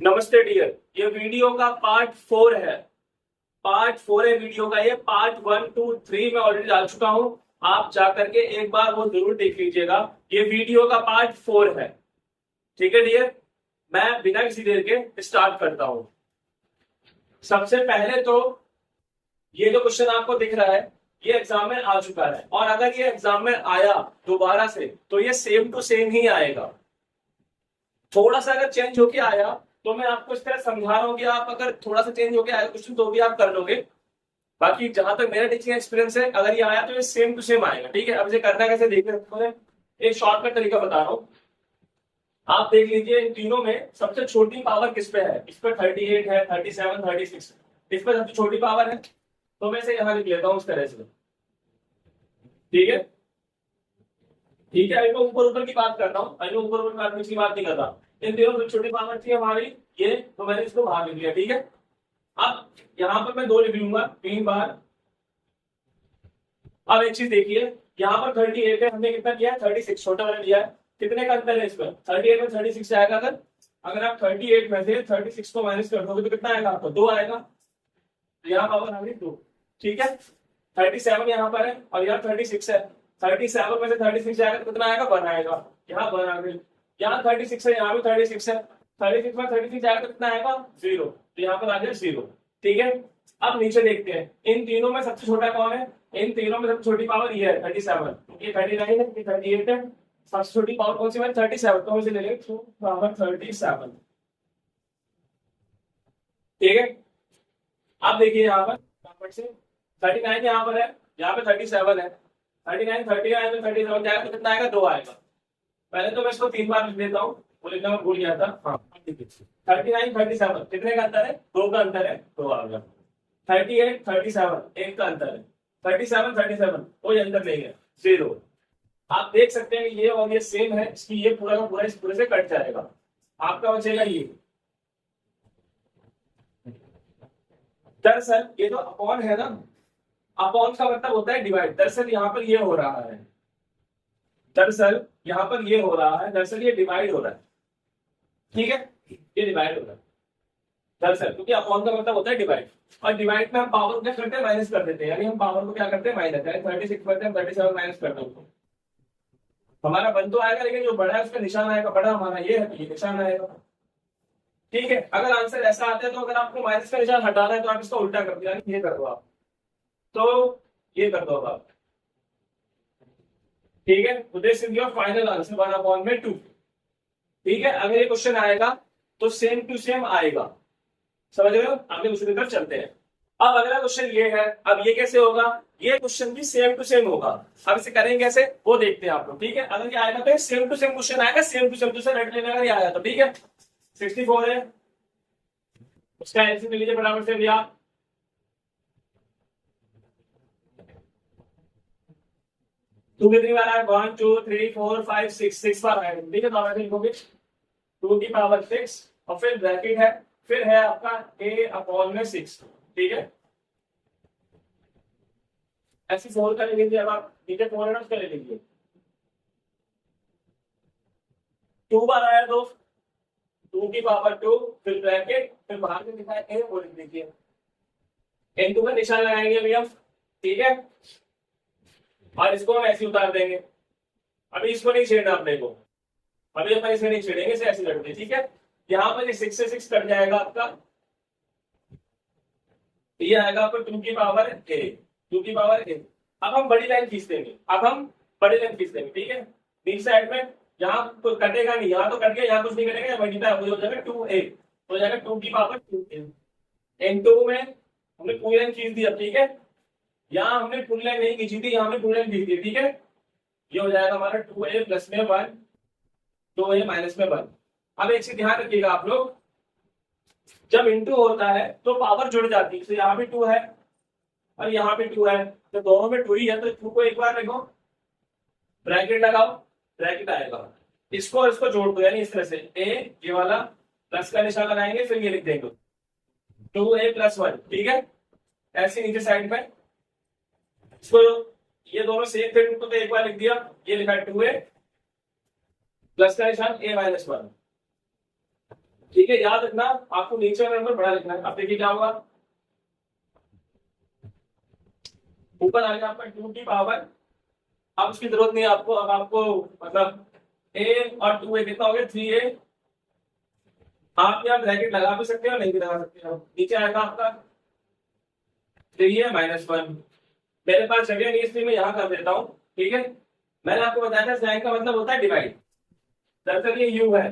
नमस्ते डियर। ये वीडियो का पार्ट 4 है। पार्ट 4 है वीडियो का। ये पार्ट 1 2 3 में ऑलरेडी डाल चुका हूं। आप जाकर के एक बार वो जरूर देख लीजिएगा। ये वीडियो का पार्ट 4 है। ठीक है डियर, मैं बिना किसी देर के स्टार्ट करता हूं। सबसे पहले तो ये जो क्वेश्चन आपको दिख रहा है ये एग्जाम में आ चुका है, और अगर ये एग्जाम में आया दोबारा से तो ये सेम टू सेम ही आएगा। थोड़ा सा अगर चेंज होके आया तो मैं आपको इस तरह समझा रहा हूँ कि आप अगर थोड़ा सा चेंज होके आया क्वेश्चन तो भी आप कर लोगे। बाकी जहां तक मेरा टीचिंग एक्सपीरियंस है, अगर ये आया तो ये सेम टू सेम आएगा। ठीक है, अब इसे करना कैसे देखिए, एक शॉर्टकट तरीका बता रहा हूँ। आप देख लीजिए इन तीनों में सबसे छोटी पावर किस पे है। इस पे 38 है, 37, 36। इस पे सबसे छोटी पावर है तो मैं इसे यहां लिख लेता हूँ इस तरह से। ठीक है, ठीक है। अभी मैं ऊपर ऊपर की बात कर रहा हूँ, अभी ऊपर ऊपर की बात नहीं कर रहा। इन तीनों से छोटी पावर थी हमारी ये, तो मैंने इसको बाहर लिख लिया। ठीक है, अब यहाँ पर मैं 2 लिख लूंगा 3 बार। अब एक चीज देखिए, यहाँ पर 38 है, हमने कितना किया है 36, छोटा वाला लिया है। कितने का अंतर है इस पर, 38 में 36 आएगा। अगर अगर आप 38 में से 36 को माइनस कर दोगे तो कितना आएगा आपको, 2 आएगा। यहाँ पावर आ गई 2। ठीक है, 37 यहाँ पर है और यहाँ 36 है। 37 में से 36 जाएगा तो कितना आएगा, 1 आएगा। यहाँ 1 आ गई। यहाँ 36 है, यहाँ भी 36 है। 36 में 36 जाएगा तो कितना आएगा, 0। तो यहाँ पर आ गया 0। ठीक है, अब नीचे देखते हैं इन तीनों में सबसे छोटा कौन है। इन तीनों में सबसे छोटी पावर ये है 37, ये 39 है, ये 38 है। सबसे छोटी पावर कौन सी है, 37। तो हम इसे ले लेंगे 2 पावर 37। ठीक है, अब देखिए यहाँ पर से 39 यहाँ पर है, यहाँ पे 37 है। 39 39 में 37 जाएगा तो कितना आएगा, 2 आएगा। पहले तो मैं इसको 3 बार लिख देता हूँ, वो लिखना मैं भूल गया था। हाँ, 39 37 कितने का अंतर है, 2 का अंतर है, 2 आ गया। 38 37 1 का अंतर है। 37 37 कोई अंतर नहीं है, 0। आप देख सकते हैं कि ये और ये सेम है, इसकी ये पूरा का पूरा इस पूरे से कट जाएगा। आपका बचेगा ये। दरअसल ये जो अपॉन है ना, अपॉन का मतलब होता है डिवाइड। दरअसल यहाँ पर ये हो रहा है, दरअसल यहाँ पर ये हो रहा है, दरअसल ये डिवाइड हो रहा है। ठीक है, ये डिवाइड हो रहा है दरअसल, क्योंकि अपॉन का मतलब होता है डिवाइड। और डिवाइड में हम पावर को क्या करते हैं, माइनस कर देते हैं। यानी हम पावर को क्या करते हैं, माइनस। 36 में 37 माइनस कर दो, हमारा 1 तो आएगा, लेकिन जो बड़ा है उसका निशान आएगा। बड़ा हमारा ये है तो ये निशान आएगा। ठीक है, अगर आंसर ऐसा आता है तो अगर आपको माइनस का निशान हटाना है तो आप इसका उल्टा कर दो, यानी ये कर दो आप, तो ये कर दो आप। ठीक है, तो this is your final answer 1/2। ठीक है, अगर ये क्वेश्चन आएगा तो सेम टू सेम आएगा। समझ रहे हो, आगे दूसरी तरफ चलते हैं। अब अगला क्वेश्चन ये है, अब ये कैसे होगा, ये क्वेश्चन भी सेम टू सेम होगा। अब इसे करेंगे कैसे वो देखते हैं आप लोग। ठीक है, अगर ये आएगा तो सेम टू सेम क्वेश्चन आएगा, सेम टू सेम दूसरा रट लेना। अगर ये आया तो ठीक है, 64 है, उसका एलसीएम ले लीजिए फटाफट से भैया। टू कितनी बार आया, 1 2 3 4 5 6 बार आया। ठीक है, तो आप लिखोगे 2 की पावर 6 और फिर ब्रैकेट है, फिर है आपका a/6। ठीक है, ऐसी 4 का ले लीजिए। अब आप नीचे 4 है ना, उसका ले लीजिए। 2 बार आया तो 2 की पावर 2, फिर ब्रैकेट, फिर बाहर में लिखा है a, वो लिख दीजिए। n2 का निशान लगाएंगे भैया। ठीक है, और इसको हम ऐसे उतार देंगे। अभी इसको नहीं छेड़ना अपने को, अभी अपन इसे नहीं छेड़ेंगे, इसे ऐसे रख दें। ठीक है, यहाँ पर 6 से 6 कट जाएगा आपका, ये आएगा आपको 2 की पावर a, 2 की पावर a। अब हम बड़ी लाइन खींच देंगे, अब हम बड़ी लाइन खींच देंगे। ठीक है, बीच साइड में यहाँ तो कटेगा नहीं, यहाँ तो कट गया, यहाँ कुछ नहीं कटेगा, मल्टीप्लाई हो जाएगा 2a, तो जाएगा 2 की पावर 2a। n2 में हमने पूरी लाइन खींच दिया। ठीक है, यहाँ हमने फुल लाइन नहीं खींची थी, यहाँ हमने फुल लाइन खींच दी। ठीक है, ये हो जाएगा हमारा 2a प्लस में 1, 2a माइनस में 1। अब एक चीज ध्यान रखिएगा आप लोग, जब इंटू होता है तो पावर जुड़ जाती है। तो यहाँ भी 2 है और यहाँ पे 2 है, तो दोनों में 2 ही है, तो 2 को एक बार लिखो, ब्रैकेट लगाओ, ब्रैकेट आएगा। इसको और इसको जोड़ दो, यानी इस तरह से a, ये वाला प्लस का निशान लगाएंगे, फिर ये लिख देंगे 2a प्लस 1। ठीक है, ऐसे नीचे साइड पे इसको, ये दोनों सेम थे तो एक बार लिख दिया, ये लिखा 2a प्लस का निशान a माइनस 1। ठीक है, याद रखना आपको नीचे वाला नंबर बड़ा लिखना है। अब देखिए क्या होगा, ऊपर आ गया आपका 2 की पावर, अब उसकी जरूरत नहीं है आपको, अब आपको मतलब a और 2a कितना हो गया 3a। आप यहाँ ब्रैकेट लगा भी सकते हो नहीं भी लगा सकते हो। नीचे आएगा आपका 3a -1। मेरे पास जगह नहीं इसलिए मैं यहाँ कर देता हूँ। ठीक है, मैंने आपको बताया था साइन का मतलब होता है डिवाइड। दरअसल ये यू है,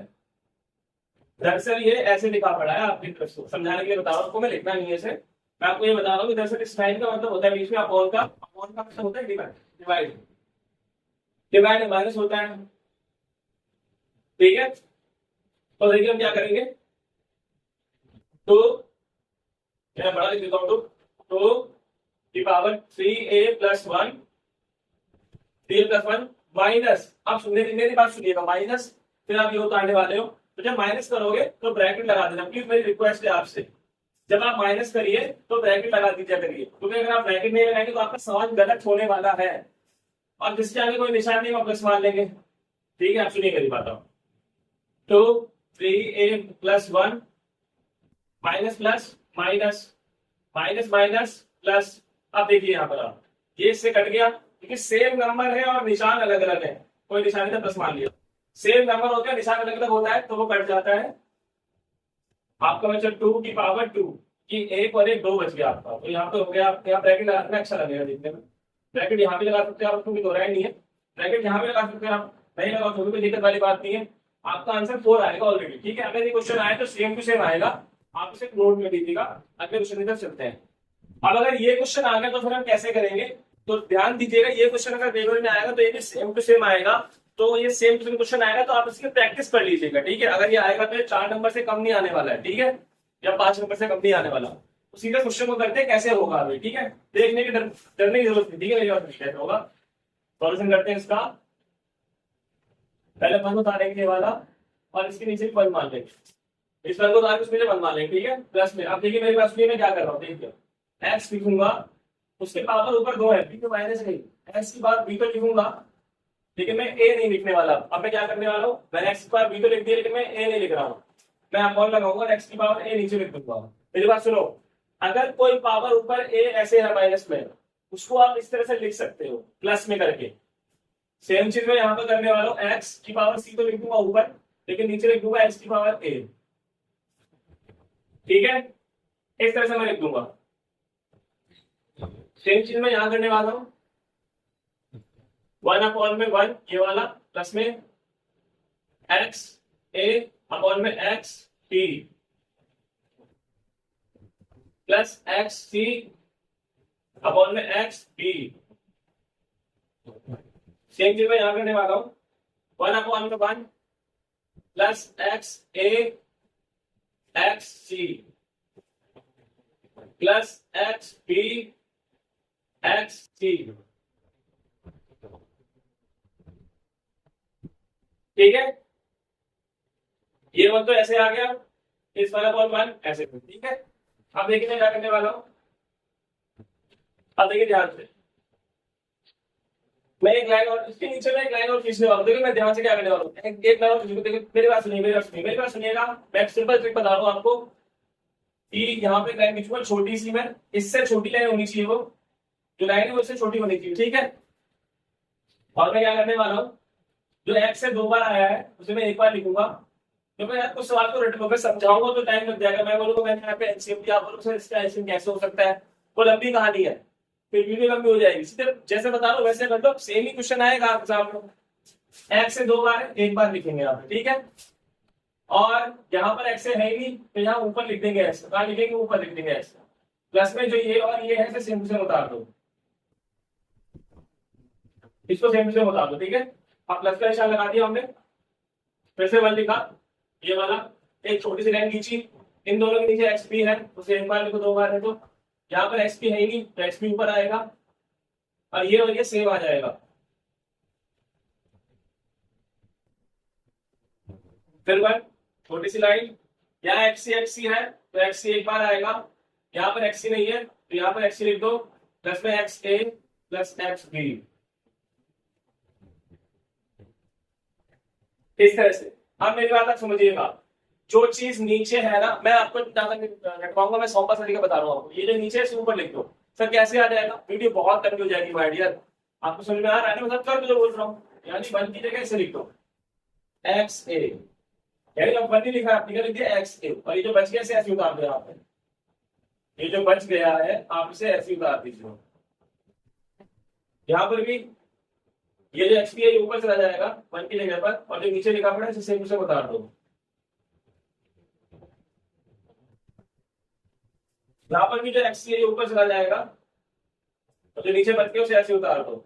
दरअसल ये ऐसे लिखा पड़ा है, आपकी तरफ से समझाने के लिए बता रहा हूँ, आपको मैं लिखना नहीं है इसे। मैं आपको ये बता रहा हूँ कि दरअसल इस साइन का मतलब होता है बीच में अपॉन का, अपॉन का मतलब होता है डिवाइड। डिवाइड डिवाइड माइनस होता है। ठीक है, तो देखिए हम क्या करेंगे, तो मैं बड़ा लिख देता हूँ, तो की पावर 3a + 1, 3a + 1 माइनस, आप सुनने मेरी बात सुनिएगा, माइनस फिर आप ये उतारने वाले हो, तो जब माइनस करोगे तो ब्रैकेट लगा देना प्लीज, मेरी रिक्वेस्ट है आपसे। जब आप माइनस करिए तो ब्रैकेट लगा दीजिए करिए, क्योंकि अगर आप ब्रैकेट नहीं लगाएंगे तो आपका सवाल गलत होने वाला है, और जिसके आगे कोई निशान नहीं, वापस मान लेंगे। ठीक है, आप सुनिए मेरी बात। तो 3a + 1 minus plus minus minus minus plus, अब देखिए यहाँ पर आप ये इससे कट गया क्योंकि सेम नंबर है और निशान अलग अलग है, कोई निशान नहीं था प्लस मान लिया। सेम नंबर होता है निशान अलग अलग होता है तो वो कट जाता है। आपका बचा 2 की पावर 2 की, एक और एक दो बच गया आपका, तो यहाँ पे हो गया। यहाँ ब्रैकेट लगाना अच्छा लगेगा देखने में, ब्रैकेट यहाँ भी लगा सकते हैं आप, उसमें भी दोहराया नहीं है, ब्रैकेट यहाँ भी लगा सकते हैं आप, नहीं लगाओ तो भी कोई दिक्कत वाली बात नहीं है। आपका आंसर 4 आएगा ऑलरेडी। ठीक है, अगर ये क्वेश्चन आए तो सेम टू सेम आएगा, आप इसे नोट में दीजिएगा। अगले क्वेश्चन की तरफ चलते हैं। अब अगर ये क्वेश्चन आ गया तो फिर हम कैसे करेंगे, तो ध्यान दीजिएगा, ये क्वेश्चन अगर पेपर में आएगा तो ये भी सेम टू सेम आएगा, तो ये सेम टू सेम क्वेश्चन आएगा तो आप इसकी प्रैक्टिस कर लीजिएगा। ठीक है, अगर ये आएगा तो ये 4 नंबर से कम नहीं आने वाला है, ठीक है, या 5 नंबर से कम नहीं आने वाला, तो सीधा क्वेश्चन को करते हैं कैसे होगा अभी। ठीक है, देखने की डरने की जरूरत नहीं। ठीक है, मेरी बात कैसे होगा, सॉल्यूशन करते हैं इसका। पहले वन उतारेंगे ये वाला, और इसके नीचे भी वन मान लेंगे, इस वन को उतार के उसमें वन मान लेंगे। ठीक है, प्लस में, अब देखिए मेरी बात सुनिए, मैं क्या कर रहा हूँ, देखिए एक्स लिखूंगा, उसके पावर ऊपर 2 है, बी तो माइनस नहीं, एक्स की बात बी तो लिखूंगा, लेकिन मैं ए नहीं लिखने वाला। अब मैं क्या करने वाला हूँ, मैंने एक्स की पावर बी तो लिख दिया, लेकिन मैं ए नहीं लिख रहा हूँ, मैं अपॉन लगाऊंगा, एक्स की पावर ए नीचे लिख दूंगा। मेरी बात सुनो, अगर कोई पावर ऊपर ए ऐसे है माइनस में, उसको आप इस तरह से लिख सकते हो प्लस में करके। सेम चीज मैं यहाँ पर करने वाला हूँ, एक्स की पावर सी तो लिख दूंगा ऊपर, लेकिन नीचे लिख दूंगा एक्स की पावर ए। ठीक है, इस तरह से मैं लिख दूंगा। सेम चीज मैं यहां करने वाला हूं, 1/1 ये वाला, प्लस में एक्स ए अपॉन में x t plus x c upon में एक्स बी। सेम चीज मैं यहां करने वाला हूं, 1/1 plus x a x c plus x b x c. ठीक है, ये वन तो ऐसे आ गया, इस वाला बॉल वन ऐसे। ठीक है, अब देखिए मैं क्या करने वाला हूं, अब देखिए ध्यान से, मैं एक लाइन और इसके नीचे में एक लाइन और खींचने वाला हूं। देखिए मैं ध्यान से क्या करने वाला हूं, एक लाइन और खींचूंगा। देखिए मेरी बात सुनिए, मेरी बात सुनिएगा, मैं सिंपल ट्रिक बता रहा हूं आपको कि यहाँ पे लाइन खींचूंगा छोटी सी, मैं इससे छोटी लाइन होनी चाहिए, वो जो लाइन है वो इससे छोटी होनी चाहिए। ठीक है, और मैं क्या करने वाला हूँ, जो एक्स से 2 बार आया है उसे मैं 1 बार लिखूंगा, क्योंकि यार कुछ सवाल को रटने में समझाऊंगा तो टाइम लग जाएगा। मैं बोलूंगा मैंने यहाँ पे एलसीएम दिया, आप बोलोगे सर इसका एलसीएम कैसे हो सकता है, वो लंबी कहानी है, फिर वीडियो लंबी हो जाएगी। सीधे जैसे बता रहा हूँ वैसे कर लो, सेम ही क्वेश्चन आएगा आपके सामने। एक्स से 2 बार 1 बार लिखेंगे यहाँ पे। ठीक है, और यहाँ पर एक्स है ही नहीं तो यहाँ ऊपर लिख देंगे एक्स, कहाँ लिखेंगे ऊपर लिख देंगे एक्स, प्लस में जो ये और ये है सेम से उतार दो, इसको सेम से उतार दो। ठीक है, अब प्लस का निशान लगा दिया हमने, फिर से 1 लिखा, ये वाला एक छोटी सी लाइन खींची, इन दोनों के नीचे एक्स पी है उसे 1 बार लिखो 2 बार है, तो यहाँ पर एक्स पी है ही नहीं तो एक्स पी ऊपर आएगा, और ये सेम आ जाएगा। फिर 1 छोटी सी लाइन, यहाँ एक्स सी है तो एक्स सी 1 बार आएगा, यहाँ पर एक्स सी नहीं है तो यहाँ पर एक्स सी लिख दो, प्लस में एक्स ए प्लस एक्स बी। इस तरह से अब मेरी बात आप समझिएगा, जो चीज नीचे है ना, मैं आपको रखवाऊंगा, मैं 100 तरीका बता रहा हूँ आपको। ये जो नीचे है इसे ऊपर लिख दो। सर कैसे आ जाएगा? वीडियो बहुत लंबी हो जाएगी माय डियर। आपको समझ में आ रहा है ना? मतलब कर जो बोल रहा हूँ, यानी 1 की जगह इसे लिख दो एक्स ए, यानी अब 1 नहीं लिखा, आपने लिख दिया एक्स ए, और ये जो बच गया इसे ऐसे उतार दिया आपने। ये जो बच गया है आप इसे ऐसे उतार दीजिए। यहाँ पर भी ये जो एक्स पी है ऊपर चला जाएगा 1 की जगह पर, और जो नीचे लिखा पड़ा है इसे सेम उसे उतार दो। यहाँ पर भी जो एक्स है ऊपर चला जाएगा, और जो नीचे बच गया उसे ऐसे उतार दो।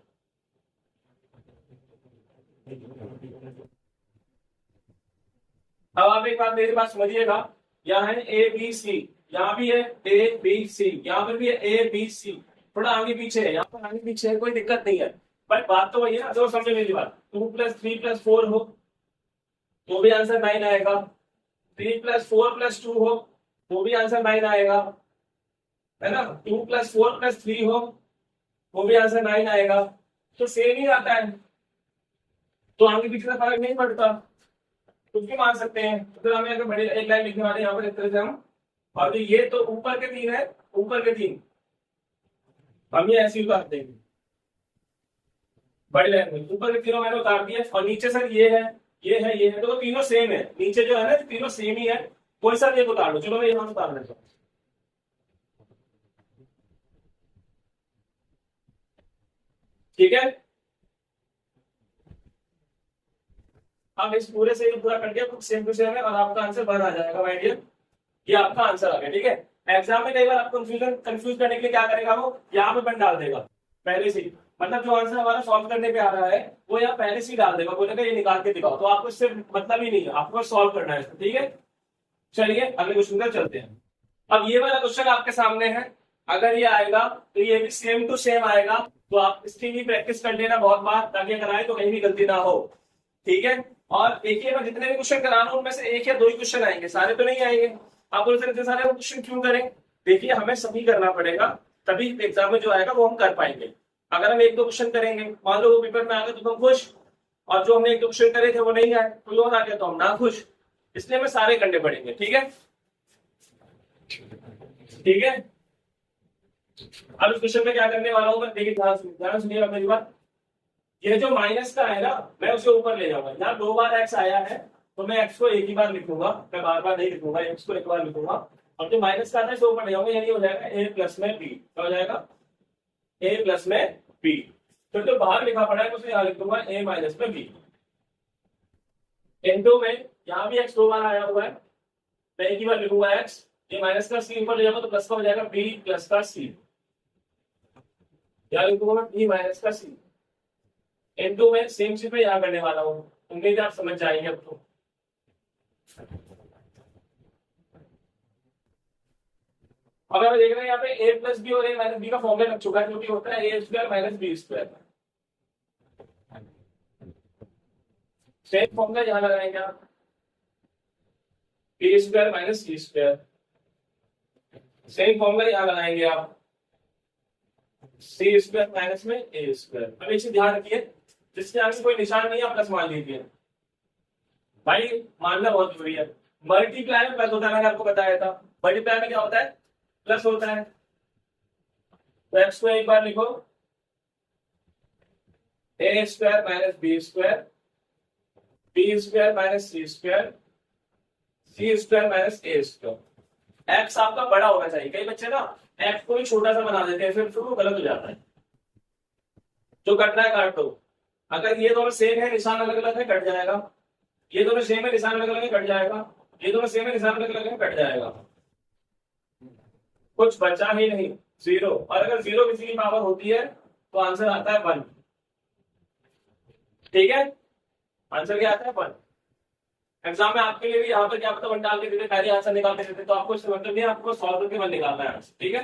अब आप एक बात मेरी बात समझिएगा, यहाँ है ए बी सी, यहाँ भी है ए बी सी, यहाँ पर भी है ए बी सी, थोड़ा आगे पीछे है, यहाँ पर आगे पीछे है, कोई दिक्कत नहीं है, बट बात तो वही है ना। तो समझे मेरी बात, 2 + 3 + 4 हो तो भी आंसर 9 आएगा, 3 + 4 + 2 हो तो भी आंसर 9 आएगा, है ना। 2 + 4 + 3 हो वो भी आंसर 9 आएगा। तो सेम ही आता है, तो आगे पीछे का फर्क नहीं पड़ता, कुछ भी मान सकते हैं। तो हमें अगर बड़े एक लाइन लिखने वाले यहाँ पर इस तरह से हम, और जो ये तो ऊपर के 3 है, ऊपर के 3 हम ये ऐसे उतार देंगे बड़ी लाइन में। ऊपर के तीनों मैंने उतार दिया, और नीचे सर ये है, ये है, ये है, तो तीनों सेम है। नीचे जो है ना तीनों सेम ही है, कोई सा एक उतार लो। चलो मैं यहाँ उतार लेता हूँ। ठीक है, अब इस पूरे से पूरा कर दिया, सेम टू सेम है, और आपका आंसर भर आ जाएगा माय डियर। ये आपका आंसर आ गया। ठीक है, एग्जाम में कई बार आप कंफ्यूज करने के लिए क्या करेगा, वो यहाँ पे बन डाल देगा पहले से ही। मतलब जो आंसर हमारा सॉल्व करने पे आ रहा है वो यहाँ पहले से ही डाल देगा, बोलेगा ये निकाल के दिखाओ। तो आपको इससे मतलब ही नहीं है, आपको सॉल्व करना है इसको। ठीक है, चलिए अगले क्वेश्चन पर चलते हैं। अब ये वाला क्वेश्चन आपके सामने है, अगर ये आएगा तो ये भी सेम टू सेम आएगा, तो आप इसकी भी प्रैक्टिस कर लेना बहुत बार, ताकि अगर आए तो कहीं भी गलती ना हो। ठीक है, और देखिए मैं जितने भी क्वेश्चन करा रहा हूं उनमें से 1 या 2 ही क्वेश्चन आएंगे, सारे तो नहीं आएंगे। आप बोल सकते सारे क्वेश्चन क्यों करें? देखिए हमें सभी करना पड़ेगा, तभी एग्जाम में जो आएगा वो हम कर पाएंगे। अगर हम 1-2 क्वेश्चन करेंगे, मान लो वो पेपर में आ गए तो हम खुश, और जो हमने 1-2 क्वेश्चन करे थे वो नहीं आए, कोई और आ गया तो हम ना खुश। इसलिए हमें सारे करने पड़ेंगे। ठीक है, ठीक है। अब इस क्वेश्चन में क्या करने वाला हूं मैं, देखिए ध्यान सुनिएगा मेरी बात। ये जो माइनस का है ना, मैं उसे ऊपर ले जाऊंगा। यहाँ 2 बार एक्स आया है तो मैं एक्स को एक ही बार लिखूंगा, मैं बार बार नहीं लिखूंगा, एक्स को एक बार लिखूंगा। और जो माइनस का आता है इसे ऊपर ले जाऊंगा, यानी हो जाएगा ए प्लस में बी। क्या हो जाएगा? ए प्लस में बी। तो जो बाहर लिखा पड़ा है उसे यहाँ लिख दूंगा ए माइनस में बी। इनटू में यहाँ भी एक्स 2 बार आया हुआ है, मैं एक ही बार लिखूंगा एक्स, ये माइनस का सी ऊपर ले जाऊंगा तो प्लस का हो जाएगा बी प्लस का सी। यहाँ लिखूंगा मैं बी माइनस का सी। इनटू में सेम चीज में यहाँ करने वाला हूँ, उम्मीद आप समझ जाएंगे अब तो। अगर मैं देख रहे हैं यहाँ पे ए प्लस बी और ए माइनस बी का फॉर्मूला लग चुका है, जो कि होता है a square minus b square. Same formula यहाँ लगाएंगे आप, a square minus c square. Same formula यहाँ लगाएंगे आप, सी स्क्वायर माइनस में ए स्क्वायर। अब इसे ध्यान रखिए, जिसके आगे कोई निशान नहीं है प्लस मान लीजिए। भाई मानना बहुत जरूरी है। मल्टीप्लाई में प्लस होता है, मैंने आपको बताया था। मल्टीप्लाई में क्या होता है? प्लस होता है। तो एक्स को एक बार लिखो a square minus b square, b square minus c square, c square minus a square. X आपका बड़ा होना चाहिए, कई बच्चे ना एक्स को भी छोटा सा बना देते हैं, फिर वो गलत हो जाता है। जो कटना है काट दो। अगर ये दोनों सेम है, निशान अलग अलग है, कट जाएगा। ये दोनों सेम है, निशान अलग अलग है, कट जाएगा। ये दोनों सेम है, निशान अलग अलग है, कट जाएगा। कुछ बचा ही नहीं, 0। और अगर 0 किसी की पावर होती है तो आंसर आता है 1। ठीक है, आंसर क्या आता है? 1। एग्जाम में आपके लिए भी यहाँ पर क्या पता 1 डाल के देते, पहले आंसर निकाल के देते, तो आपको इससे मतलब नहीं, आपको सॉल्व करके 1 निकालना है। ठीक है,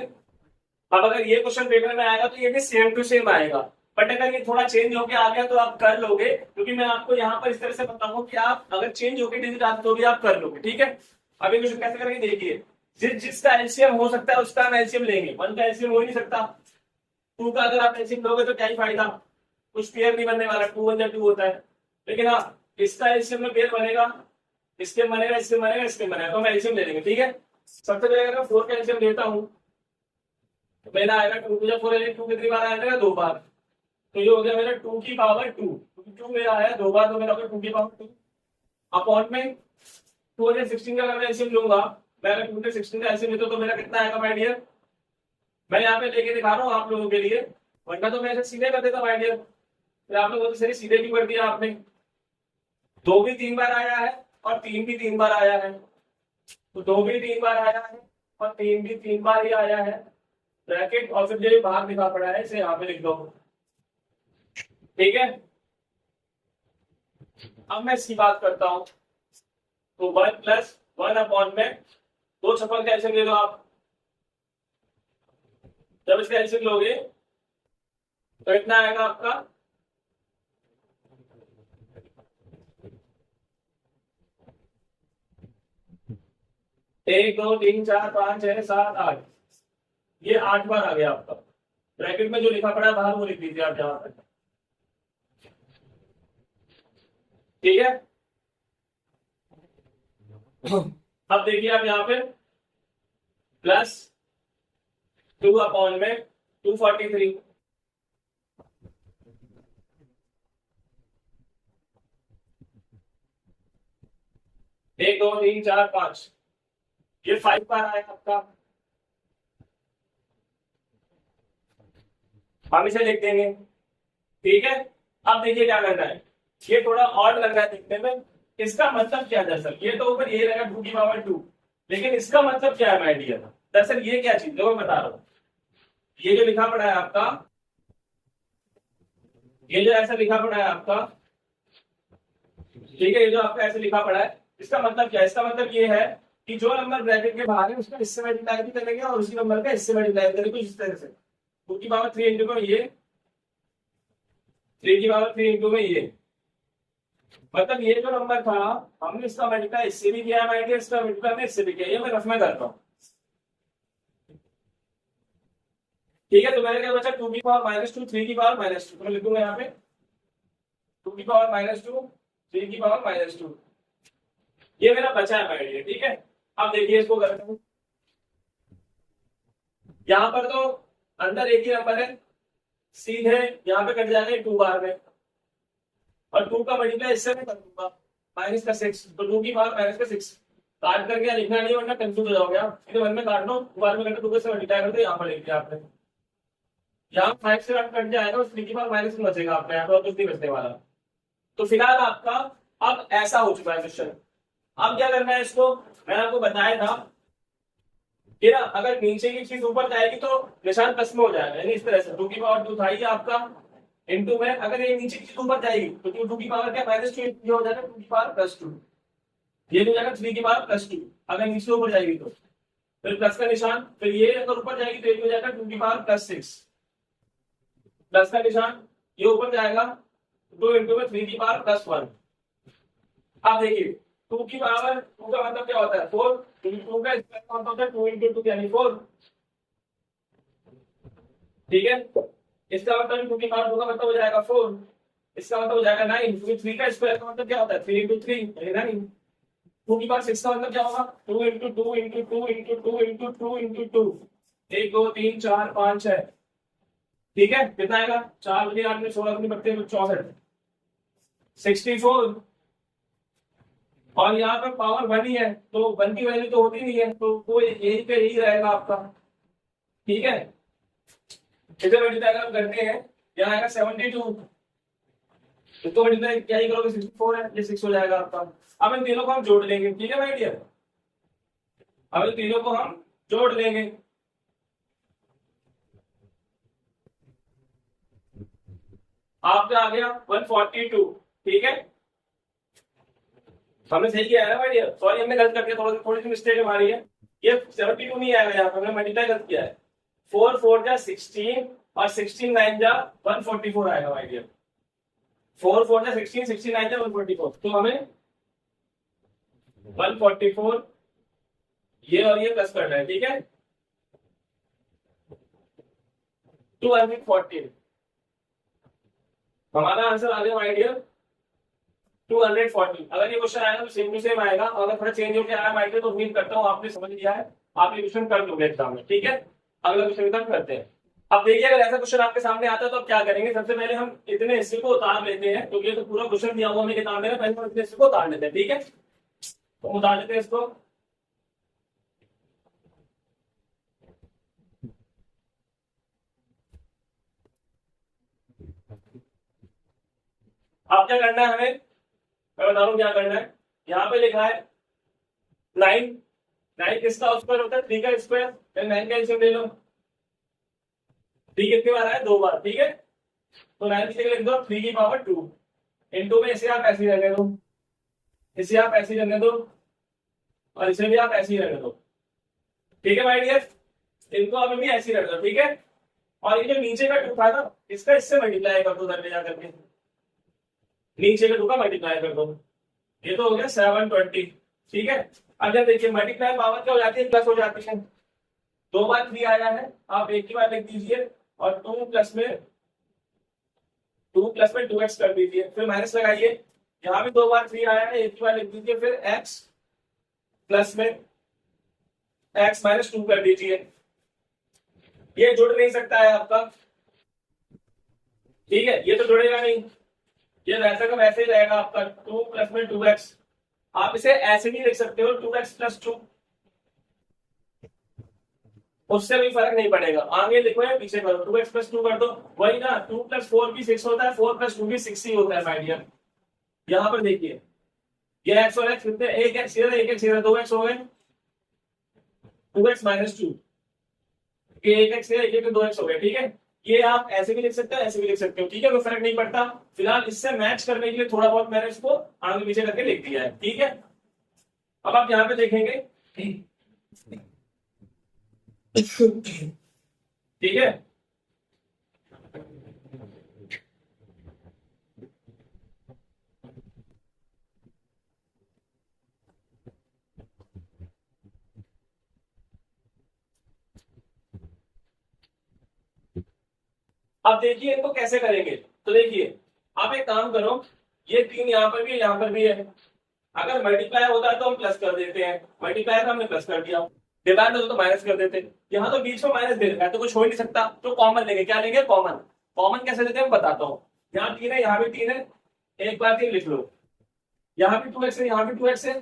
अब अगर ये क्वेश्चन पेपर में आएगा तो ये भी सेम टू सेम आएगा, बट अगर ये थोड़ा चेंज होके आ गया तो आप कर लोगे, क्योंकि मैं आपको यहाँ पर इस तरह से बताऊंगा कि आप अगर चेंज होके डिजिट आते तो भी आप कर लोगे। ठीक है, अब ये क्वेश्चन कैसे करेंगे देखिए। जिसका एलसीएम हो सकता है उसका हम एलसीएम लेंगे। 1 का एलसीएम हो ही नहीं सकता, 2 का अगर आप एलसीएम लोगे तो क्या ही फायदा, कुछ पेयर नहीं बनने वाला, 2 1 2 होता है। लेकिन हाँ, इसका एलसीएम में पेयर बनेगा, इसके बनेगा, इसके बनेगा, इसके बनेगा, तो हम एलसीएम ले लेंगे। ठीक है, सबसे पहले अगर 4 का एलसीएम लेता हूँ तो मेरा आएगा 2 जब 4 2 कितनी बार आएगा, 2 बार। तो ये हो गया मेरा 2 की पावर 2, क्योंकि 2 मेरा आया 2 बार, तो मेरा होगा 2 की पावर 2 अपॉन में 2 और 16 का अगर मैं एलसीएम लूंगा, मैं अगर 2 और 16 का एलसीएम लेता हूं तो मेरा कितना आएगा माय डियर। मैं यहाँ पे लेके दिखा रहा हूँ आप लोगों के लिए, वरना तो मैं ऐसे सीधे कर देता माय डियर। फिर आप लोगों ने सीधे क्यों कर दिया आपने। 2 भी 3 बार आया है और 3 भी 3 बार आया है, तो 2 भी 3 बार आया है और 3 भी 3 बार ही आया है, ब्रैकेट और फिर जो बाहर लिखा पड़ा है इसे यहाँ पे लिख दो। ठीक है, अब मैं इसकी बात करता हूं, तो 1 प्लस 1 अपॉन में 2 छप्पन का एलसीएम ले लो आप। जब इसका एलसीएम लोगे तो इतना आएगा आपका 1 2 3 4 5 6 7 8, ये 8 बार आ गया आपका। ब्रैकेट में जो लिखा पड़ा है बाहर वो लिख दीजिए आप जहां तक। ठीक है, अब देखिए आप यहाँ पे प्लस 2 अपॉन में 243, एक दो तीन चार पांच, ये 5 बार आया आपका। हम इसे लिख देंगे। ठीक है, अब देखिए क्या करना है, ये थोड़ा ऑड लग रहा है दिखने में, इसका मतलब क्या है दरअसल, ये तो ऊपर ये रहेगा 2 की पावर 2, लेकिन इसका मतलब क्या है माय डियर, दरअसल ये क्या चीज है मैं बता रहा हूं। ये जो लिखा पड़ा है आपका, ये जो ऐसा लिखा पड़ा है आपका, ठीक है, ये जो आपका ऐसे लिखा पड़ा है, इसका मतलब क्या है, इसका मतलब ये है कि जो नंबर ब्रैकेट के बाहर है उसका इससे मल्टीप्लाई भी करेंगे और उसी नंबर का इससे मल्टीप्लाई करेंगे, कुछ इस तरह से 2 की पावर 3 इंटू में ये, 3 की पावर 3 इंटू में ये, मतलब ये जो नंबर था हमने इसका मल्टीप्लाई इससे भी किया है, इसका मल्टीप्लाई इससे भी किया, ये मैं रफ में करता हूँ। ठीक है, तो मैंने क्या बचा 2 की पावर -2 3 की पावर -2, तो मैं लिखूंगा यहाँ पे 2 की पावर -2 3 की पावर -2, ये मेरा बचा है आइडिया। ठीक है, अब देखिए इसको करते हैं, यहाँ पर तो अंदर एक ही नंबर है, सीधे यहाँ पे कट जाएगा 2 बार में, और 2 का मल्टीप्लाई इससे मैं कर दूंगा -6, तो 2 की पावर -6 काट करके लिखना नहीं वरना कंफ्यूज हो जाओगे आप, सीधे 1 में काट लो, 2 बार में करके 2 से मल्टीप्लाई कर दो, यहाँ पर लिख दिया आपने, यहाँ 5 से 1 कट जाएगा और 3 की पावर -1 बचेगा आपका, यहाँ पर कुछ नहीं बचने वाला। तो फिलहाल आपका अब ऐसा हो चुका है क्वेश्चन। अब क्या करना है इसको, मैंने आपको बताया था कि ना अगर नीचे की चीज ऊपर जाएगी तो निशान प्लस में हो जाएगा, यानी इस तरह से 2 की पावर 2 था ये आपका इनटू में, अगर ये नीचे की चीज ऊपर जाएगी तो 2 की पावर क्या -2 ये हो जाएगा 2 की पावर +2, ये हो जाएगा 3 की पावर +2, अगर नीचे ऊपर जाएगी तो फिर प्लस का निशान, फिर ये अगर ऊपर जाएगी तो ये हो जाएगा 2 की पावर +6, प्लस का निशान, ये ऊपर जाएगा 2 इंटू में 3 की पावर +1। अब देखिए 2 की पावर 2 का मतलब क्या होता है 4, 2 का स्क्वायर का मतलब होता है 2 इंटू 2 यानी 4। ठीक है, इसका मतलब 2 की पावर 2 का मतलब हो जाएगा 4, इसका मतलब हो जाएगा 9, क्योंकि 3 का स्क्वायर का मतलब क्या होता है 3 इंटू 3 यानी 9। 2 की पावर 6 का मतलब क्या होगा 2 into 2 into 2 into 2 into 2 into 2, 1 2 3 4 5 6। ठीक है, कितना आएगा 4 बजे 8 में 16 अपनी बत्ते 64, 64, और यहाँ पे पावर 1 ही है तो 1 की वैल्यू तो होती नहीं है, तो वो यही पे ही रहेगा आपका। ठीक है, इसे मल्टीप्लाई हम करते हैं, यहाँ आएगा 72, इसको मल्टीप्लाई क्या ही करोगे 64 है, ये 6 हो जाएगा आपका। अब इन तीनों को हम जोड़ लेंगे। ठीक है भाई डियर, अब इन तीनों को हम जोड़ लेंगे। आपका आ गया 142। ठीक है, हमने सही किया है भाई डियर, सॉरी हमने गलत कर दिया, थोड़ी सी मिस्टेक हमारी है, ये 72 नहीं आएगा, यहाँ पर हमने मल्टीप्लाई गलत किया है, 4 4 जा 16 और 16 9 जा 144 आएगा भाई डियर, 4 4 जा 16 16 9 जा 144, तो हमें 144 ये और ये प्लस करना है। ठीक है, 214 हमारा आंसर आ गया भाई डियर 240। अगर ये क्वेश्चन आएगा तो सेम टू सेम आएगा, अगर थोड़ा चेंज होकर आया माइंड में तो उम्मीद करता हूँ आपने समझ लिया है, आप ये क्वेश्चन कर दोगे एग्जाम में। ठीक है, अगला क्वेश्चन की तरफ करते हैं। अब देखिए अगर ऐसा क्वेश्चन आपके सामने आता है तो आप क्या करेंगे, सबसे पहले हम इतने हिस्से को उतार लेते हैं, क्योंकि तो पूरा क्वेश्चन दिया हुआ हमें किताब में, पहले हम इतने हिस्से को उतार लेते हैं। ठीक है, तो उतार लेते हैं इसको। आप क्या करना है, हमें मैं बता रहा हूँ क्या करना है। यहाँ पे लिखा है 9। 9 किसका स्क्वायर होता है, 3 का स्क्वायर, 9 का एलसीएम ले लो। 3 कितनी बार आया, 2 बार। ठीक है, तो 9 की जगह लिख दो 3 की पावर 2 इंटू में इसे आप ऐसे ही रहने दो, इसे आप ऐसे ही रहने दो, और इसे भी आप ऐसे ही रहने दो। ठीक है भाई डियर, इनको अभी भी ऐसे ही रख दो। ठीक है, और ये जो नीचे का 2 था ना, इसका इससे मल्टीप्लाई कर दो उधर ले जाकर के, नीचे का 2 का मल्टीप्लाई कर दो, ये तो हो गया 720। ठीक है, अब जब देखिए मल्टीप्लाई पावर क्या हो जाती है, प्लस हो जाती है। 2 बार 3 आया है, आप एक ही बार लिख दीजिए, और 2 प्लस में 2x कर दीजिए, फिर माइनस लगाइए। यहाँ भी 2 बार 3 आया है, एक ही बार लिख दीजिए, फिर x प्लस में x माइनस 2 कर दीजिए। ये जुड़ नहीं सकता है आपका, ठीक है, ये तो जुड़ेगा नहीं, ये वैसे का वैसे ही रहेगा आपका 2 प्लस में 2x। आप इसे ऐसे भी लिख सकते हो 2x+2, उससे भी फर्क नहीं पड़ेगा, आगे लिखो या पीछे करो, 2x+2 कर दो। वही ना, 2+4 भी 6 होता है, 4+2 भी 6 ही होता है माय डियर। यहाँ पर देखिए ये x और x कितने, एक x इधर एक x इधर, 2x हो गए, 2x-2, ये एक x है, ये 2x हो गए। ठीक है, ये आप ऐसे भी लिख सकते हो, ऐसे भी लिख सकते हो। ठीक है, कोई फर्क नहीं पड़ता। फिलहाल इससे मैच करने के लिए थोड़ा बहुत मैंने इसको आगे पीछे करके लिख दिया है। ठीक है, अब आप यहाँ पे देखेंगे, ठीक है, अब देखिए इनको कैसे करेंगे। तो देखिए आप एक काम करो, ये 3 यहाँ पर भी है, यहाँ पर भी है। अगर मल्टीप्लाई होता है तो हम प्लस कर देते हैं, मल्टीप्लाई का हमने प्लस कर दिया, डिवाइड होता तो माइनस कर देते। यहाँ तो बीच में माइनस दे रखा है तो कुछ हो ही नहीं सकता, तो कॉमन लेंगे। क्या लेंगे, कॉमन। कॉमन कैसे लेते हैं मैं बताता हूँ। यहाँ 3 है, यहाँ भी 3 है, एक बार 3 लिख लो। यहाँ भी 2x है, यहाँ भी 2x है,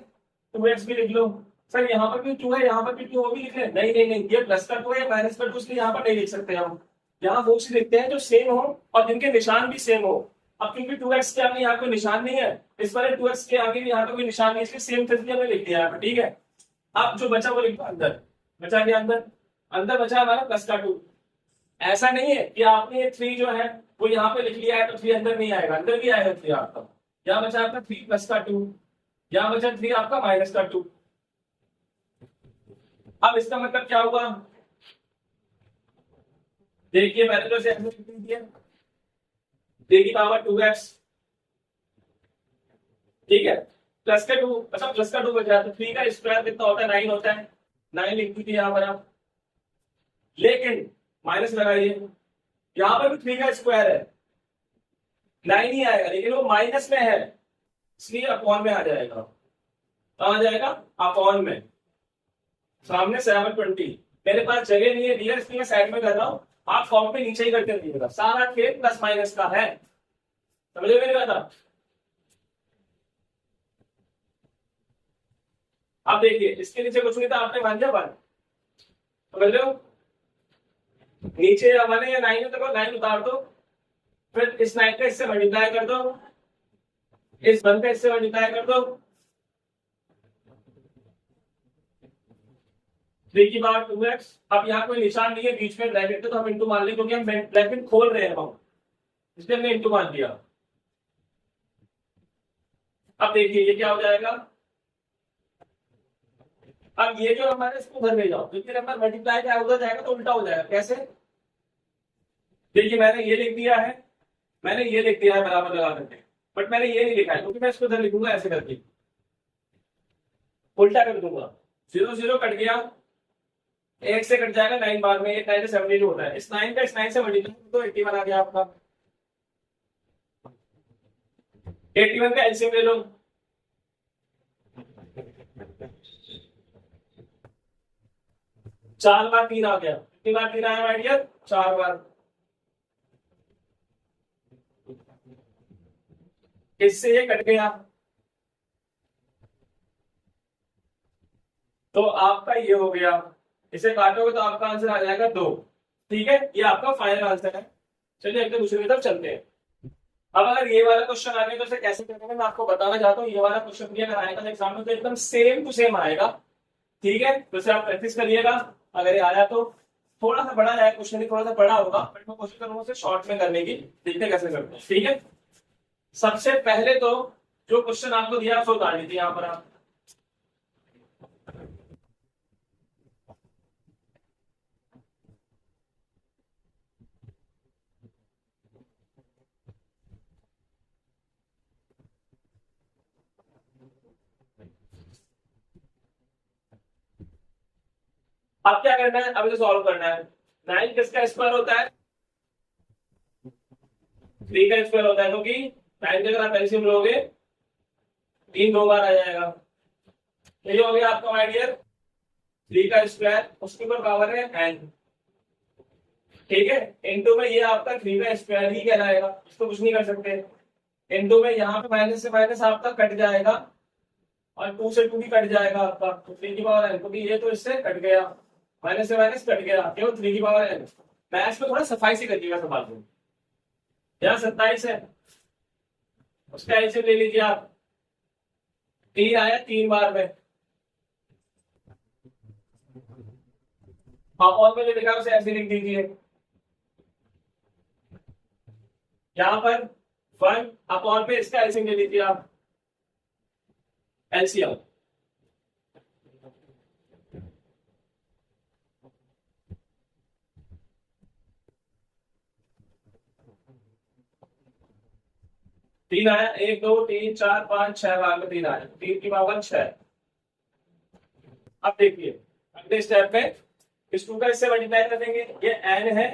2x भी लिख लो। सर यहाँ पर भी 2 है, यहाँ पर भी 2, वो भी लिख ले। नहीं नहीं नहीं, ये प्लस का 2 है, माइनस का 2, इसलिए यहाँ पर नहीं लिख सकते हम। यहाँ वो चीज लिखते हैं जो सेम हो और जिनके निशान भी सेम हो। अब क्योंकि 2x के आगे यहाँ कोई निशान नहीं है, इस बार 2x के आगे भी यहाँ पर कोई निशान नहीं है, इसलिए सेम तरीके में लिख दिया यहाँ पर। ठीक है, अब जो बचा वो लिख दो अंदर। बचा क्या अंदर, अंदर बचा हमारा प्लस का 2। ऐसा नहीं है कि आपने ये 3 जो है वो यहाँ पे लिख लिया है तो 3 अंदर नहीं आएगा, अंदर भी आएगा 3 आपका। यहाँ बचा आपका 3 प्लस का 2, यहाँ बचा 3 आपका माइनस का 2। अब इसका मतलब क्या हुआ, देखिए मैंने तो इसे लिख दिया, 3 की पावर 2x। ठीक है, प्लस का 2, अच्छा प्लस का 2 बचा, तो 3 का स्क्वायर कितना होता है, 9 होता है। 9 लिख दीजिए यहाँ पर आप, लेकिन माइनस लगाइए, यहाँ पर भी 3 का स्क्वायर है, 9 ही आएगा, लेकिन वो माइनस में है इसलिए अपॉन में आ जाएगा। कहाँ आ जाएगा, अपॉन में। सामने 720, मेरे पास जगह नहीं है डियर, इसलिए मैं साइड में कर रहा हूं। आप फॉर्म पे नीचे ही करके रहिएगा, सारा खेल प्लस माइनस का है, समझे मेरी बात। आप देखिए इसके नीचे कुछ नहीं था, आपने मान लिया बात, समझ रहे हो। नीचे हमारे या 9 है तो 9 उतार दो, फिर इस 9 का इससे मल्टीप्लाई कर दो, इस 1 का इससे मल्टीप्लाई कर दो, 3 की पावर 2x। अब यहाँ कोई निशान नहीं है बीच में ब्रैकेट, तो हम इंटू मान लें, क्योंकि हम ब्रैकेट खोल रहे हैं हम, इसलिए हमने इंटू मान दिया। अब देखिए ये क्या हो जाएगा, अब ये जो हमारे इसको उधर ले जाओ, क्योंकि नंबर मल्टीप्लाई का उधर जाएगा तो उल्टा हो जाएगा। कैसे, देखिए मैंने ये लिख दिया है, मैंने ये लिख दिया है बराबर लगा करके, बट मैंने ये नहीं लिखा है क्योंकि मैं इसको उधर लिखूंगा ऐसे करके, उल्टा कर दूंगा। 0 0 कट गया, 1 से कट जाएगा 9 बाद में, 8 9 से 72 होता है। इस 9 का इस 9 से मल्टीप्लाई तो 81 आ गया आपका। 81 का एलसीएम ले लो। चार बार तीन आ गया, कितनी बार तीन आया माय डियर? चार बार। इससे ये कट गया, तो आपका ये हो गया। इसे काटोगे तो आपका आंसर आ जाएगा 2। ठीक है, ये आपका फाइनल आंसर है। चलिए अगले दूसरे की तरफ चलते हैं। अब अगर ये वाला क्वेश्चन आ गया तो इसे कैसे करेंगे मैं आपको बताना चाहता हूँ। ये वाला क्वेश्चन भी अगर आएगा एग्जाम में तो एकदम सेम टू सेम आएगा। ठीक है, तो इसे आप प्रैक्टिस करिएगा। अगर ये आया तो थोड़ा सा बड़ा है क्वेश्चन, थोड़ा सा बड़ा होगा, बट मैं कोशिश करूंगा उसे शॉर्ट में करने की। देखते कैसे करते हैं। ठीक है, सबसे पहले तो जो क्वेश्चन आपको दिया उसको उतार लीजिए यहाँ पर आप। अब क्या करना है, अब इसे सॉल्व करना है। 9 किसका स्क्वायर होता है? 3 का स्क्वायर होता है, क्योंकि 9 के अगर आप एलसीएम लोगे 3 दो बार आ जाएगा। ये हो गया आपका माय डियर 3 का स्क्वायर, उसके ऊपर पावर है n। ठीक है, इनटू में ये आपका 3 का स्क्वायर ही कहलाएगा, इसको कुछ नहीं कर सकते। इनटू में यहाँ पे माइनस से माइनस आपका कट जाएगा, और 2 से 2 भी कट जाएगा आपका, तो 3 की पावर n, क्योंकि ये तो इससे कट गया, माइनस से माइनस कट गया, केवल 3 की पावर n। मैथ्स में थोड़ा सफाई से करिएगा सवाल को। यहाँ 27 है, उसका एलसीएम ले लीजिए आप। 3 आया 3 बार में, हाँ, और में जो लिखा है उसे ऐसे लिख दीजिए। यहाँ पर 1 अपॉन पे इसका एलसीएम ले लीजिए आप। एलसीएम तीन आया, 1 2 3 4 5 6 बार में 3 आया, 3 की पावर 6। अब देखिए अगले स्टेप में इस 2 का इससे मल्टीप्लाई कर देंगे। ये n है,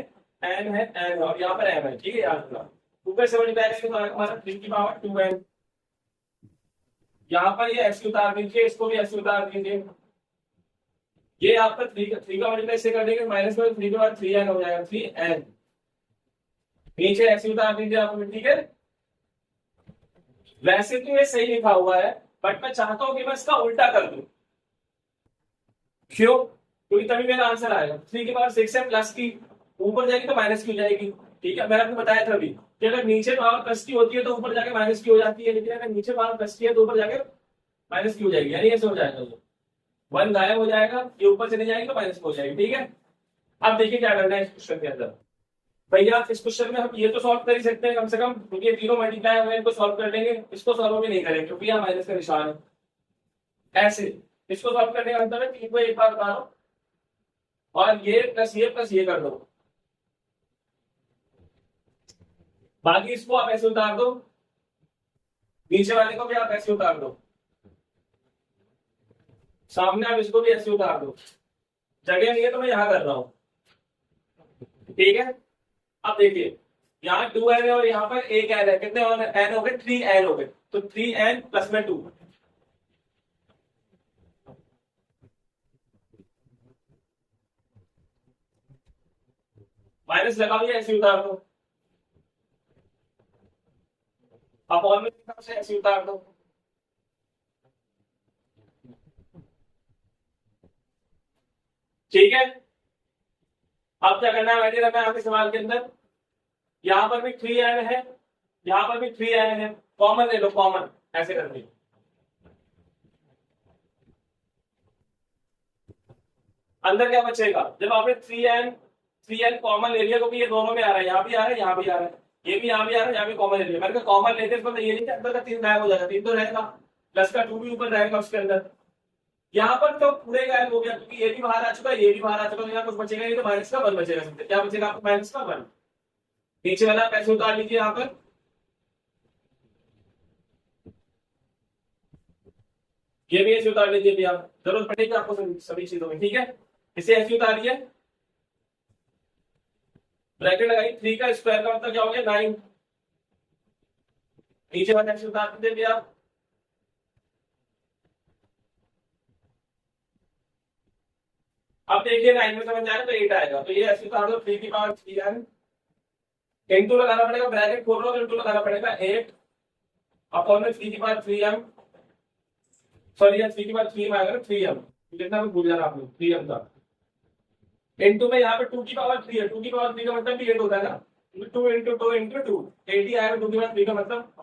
n है, n है, और यहाँ पर m है। ठीक है, याद रखना 2 का इससे मल्टीप्लाई करेंगे तो हमारा 3 की पावर 2n। यहाँ पर ये x उतार दीजिए, इसको भी x उतार दीजिए। ये आपका 3 का मल्टीप्लाई से कर देंगे, माइनस में 3 के बाद 3n हो जाएगा, 3n। नीचे x उतार दीजिए आप। ठीक है, वैसे तो ये सही लिखा हुआ है, बट मैं चाहता हूं कि मैं इसका उल्टा कर दूं। क्यों? क्योंकि तभी मेरा आंसर आएगा। 3 की पावर 6 है, प्लस की ऊपर जाएगी तो माइनस की हो जाएगी। ठीक है, मैंने आपको बताया था अभी कि अगर नीचे पावर प्लस की होती है तो ऊपर जाके माइनस की हो जाती है, लेकिन अगर नीचे पावर प्लस की है तो ऊपर जाके माइनस की हो जाएगी, यानी ऐसे हो जाएगा। तो 1 गायब हो जाएगा, ये ऊपर चले जाएगी तो माइनस हो जाएगी। ठीक है, अब देखिए क्या करना है इस क्वेश्चन के अंदर। भैया इस क्वेश्चन में हम ये तो सॉल्व कर ही सकते हैं कम से कम, क्योंकि ये तीनों मल्टीप्लाई हुए, इनको सॉल्व कर लेंगे। इसको सॉल्व भी नहीं करेंगे क्योंकि यहाँ माइनस का निशान है। ऐसे इसको सॉल्व करने का मतलब है 3 को एक बार उतारो और ये प्लस ये कर दो, बाकी इसको आप ऐसे उतार दो, नीचे वाले को भी आप ऐसे उतार दो, सामने आप इसको भी ऐसे उतार दो। जगह नहीं है तो मैं यहां कर रहा हूं। ठीक है, अब देखिए यहाँ 2n है और यहाँ पर एक n है, कितने n हो गए? 3n हो गए, तो 3n प्लस में 2। माइनस लगाओ या ऐसे उतार दो, अपॉन में से ऐसे उतार दो। ठीक है, अब क्या करना है मैंने रखा है आपके सवाल के अंदर। यहाँ पर भी 3n है, यहाँ पर भी 3n है, कॉमन ले लो, कॉमन ऐसे कर दी। अंदर क्या बचेगा? जब आपने 3n कॉमन ले लिया, क्योंकि ये दोनों में आ रहा है, यहाँ भी आ रहा है, यहाँ भी आ रहा है, ये भी यहाँ भी आ रहा है, यहाँ भी कॉमन ले लिया। मैंने कहा कॉमन लेते इसको, ये नहीं कि अंदर का 3 गायब हो जाएगा, 3 तो रहेगा, प्लस का 2 भी ऊपर रहेगा उसके अंदर। यहाँ पर तो पूरे गायब हो गया, क्योंकि ये भी बाहर आ चुका है, ये भी बाहर आ चुका है, तो यहाँ कुछ बचेगा नहीं, तो माइनस का 1 बचेगा। क्या बचेगा आपको? माइनस का 1। नीचे वाला पैसे उतार लीजिए यहाँ पर, ये भी ऐसे उतार लीजिए, भी आप जरूरत पड़ेगी आपको सभी चीजों में। ठीक है, इसे ऐसे उतारिए, ब्रैकेट लगाई, 3 का स्क्वायर का मतलब क्या हो गया? 9। नीचे वाला एक्स उतार दीजिए भी आप। अब देखिए 9 में समझ आएगा तो 8 आएगा, तो ये एक्स उतार दो 3 की पावर 3 है, इंटू लगाना पड़ेगा, ब्रैकेट खोल लो, इंटू लगाना पड़ेगा 8 अपॉन में 3 की पावर 3m, सॉरी यार 3 की पावर 3 में आएगा ना 3m, जितना भी भूल जाना आप लोग 3m का, इंटू में यहाँ पे 2 की पावर 3 है, 2 की पावर 3 का मतलब भी 8 होता है ना, 2 इंटू 2 इंटू 2 8 ही आएगा, 2 की पावर 3 का मतलब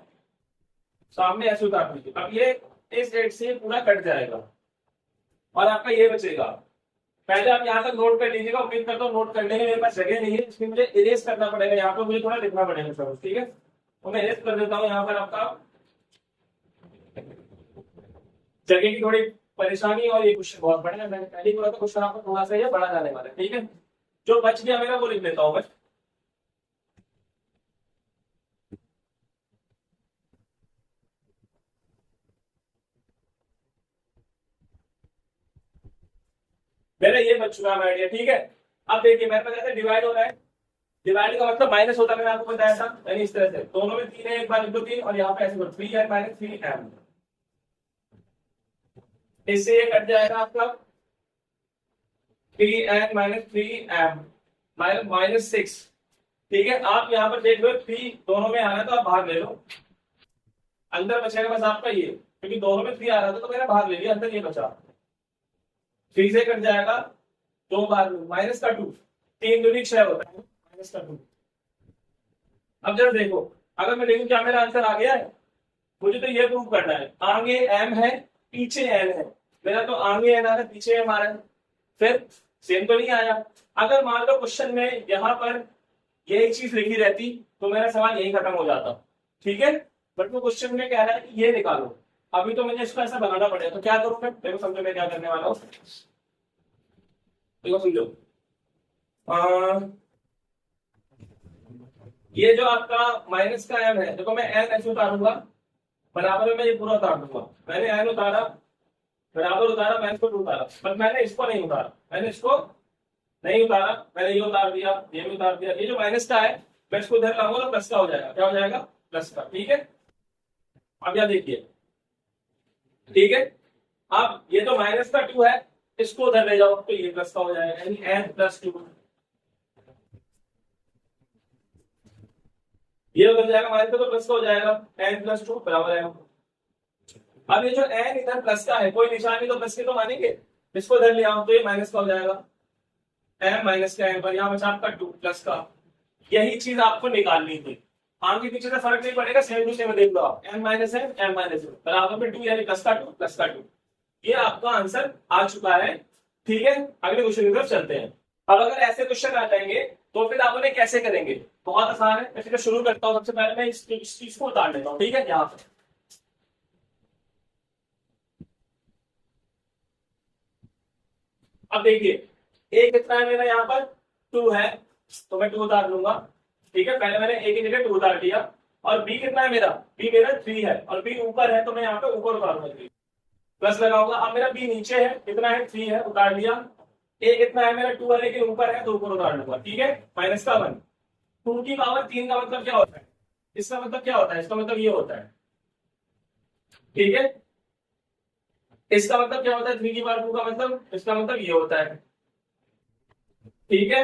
सामने ऐसे उतार दीजिए। अब ये इस 8 से पूरा कट जाएगा और आपका ये बचेगा। पहले आप यहाँ तक नोट कर लीजिएगा, उम्मीद करता हूँ नोट करने की मेरे पास जगह नहीं है, इसलिए मुझे इरेज करना पड़ेगा, यहाँ पे मुझे थोड़ा लिखना पड़ेगा सब, ठीक है, तो मैं इरेज कर देता हूँ यहाँ पर आपका जगह की थोड़ी परेशानी, और ये क्वेश्चन बहुत बड़ा है, मैंने पहले ही बोला था क्वेश्चन आपको थोड़ा सा ये बड़ा जाने वाला है, ठीक है, जो बच गया मेरा वो लिख लेता हूँ बस। मेरा ये बच चुका है आइडिया, ठीक है। अब देखिए मेरे पास ऐसे डिवाइड हो रहा है, डिवाइड का मतलब माइनस होता है, मैंने आपको बताया था, यानी इस तरह से दोनों में 3 है, एक बार इंटू 3, और यहाँ पे ऐसे 3n माइनस 3m, इससे ये कट जाएगा आपका 3n माइनस 3m माइनस 6, ठीक है। आप यहाँ पर देख लो 3 दोनों में आ रहा है तो आप भाग ले लो, अंदर बचेगा बस आपका ये, क्योंकि दोनों में 3 आ रहा था तो मैंने भाग ले लिया, अंदर ये बचा, 3 से कट जाएगा, 2 बार माइनस का 2, 3 दूनी 6 होता है, माइनस का 2। अब जरा देखो, अगर मैं देखूं क्या मेरा आंसर आ गया है, मुझे तो ये प्रूव करना है, आगे m है पीछे n है, मेरा तो आगे n आ रहा है पीछे m आ रहा है, फिर सेम तो नहीं आया। अगर मान लो क्वेश्चन में यहाँ पर यही चीज लिखी रहती तो मेरा सवाल यही खत्म हो जाता, ठीक है, बट वो क्वेश्चन में कह रहा है कि ये निकालो, अभी तो मुझे इसको ऐसा बनाना पड़ेगा, तो क्या करूं मैं, देखो समझो मैं क्या करने वाला हूँ, देखो समझो, ये जो आपका माइनस का m है, देखो मैं n ऐसे उतारूंगा, बराबर में मैं ये पूरा उतार दूंगा, मैंने n उतारा, बराबर उतारा, मैं इसको उतारा, पर मैंने इसको नहीं उतारा, मैंने इसको नहीं उतारा, मैंने ये उतार दिया, ये भी उतार दिया, ये जो माइनस का है मैं इसको इधर लाऊंगा तो प्लस का हो जाएगा, क्या हो जाएगा, प्लस का, ठीक है। अब यह देखिए, ठीक है, अब ये जो माइनस का 2 है इसको उधर ले जाओ तो ये प्लस का हो जाएगा, यानी n प्लस 2, ये उधर जाएगा माइनस का तो प्लस का हो जाएगा, n प्लस 2 बराबर है। अब ये जो n इधर प्लस का है, कोई निशानी तो प्लस की तो मानेंगे, इसको इधर ले आओ तो ये माइनस का हो जाएगा, m माइनस का n पर, यहाँ बचा आपका 2 प्लस का, यही चीज आपको निकालनी थी, आगे पीछे से फर्क नहीं पड़ेगा, सेम टू सेम देख लो आप, m minus m m minus m बराबर में 2, यानी प्लस का 2 प्लस का 2, ये आपका आंसर आ चुका है, ठीक है। अगले क्वेश्चन की तरफ चलते हैं। अब अगर ऐसे क्वेश्चन आ जाएंगे तो फिर आप उन्हें कैसे करेंगे, बहुत आसान है, मैं फिर शुरू करता हूँ, सबसे पहले मैं इस चीज को उतार लेता हूँ, ठीक है, यहाँ पर अब देखिए a कितना है मेरा यहाँ पर 2 है, तो मैं 2 उतार लूंगा, ठीक है, पहले मैंने a की जगह 2 उतार दिया, और b कितना है मेरा, b मेरा 3 है, और b ऊपर है तो मैं यहाँ पे ऊपर उतारूंगा 3, प्लस लगाऊंगा, अब मेरा b नीचे है, कितना है 3 है, उतार लिया, a कितना है मेरा 2 है लेकिन ऊपर है तो ऊपर उतार लूंगा, ठीक है, माइनस का 1, 2 की पावर 3 का मतलब क्या होता है, इसका मतलब क्या होता है, इसका मतलब ये होता है, ठीक है, इसका मतलब क्या होता है, 3 की पावर 2 का मतलब, इसका मतलब ये होता है, ठीक है,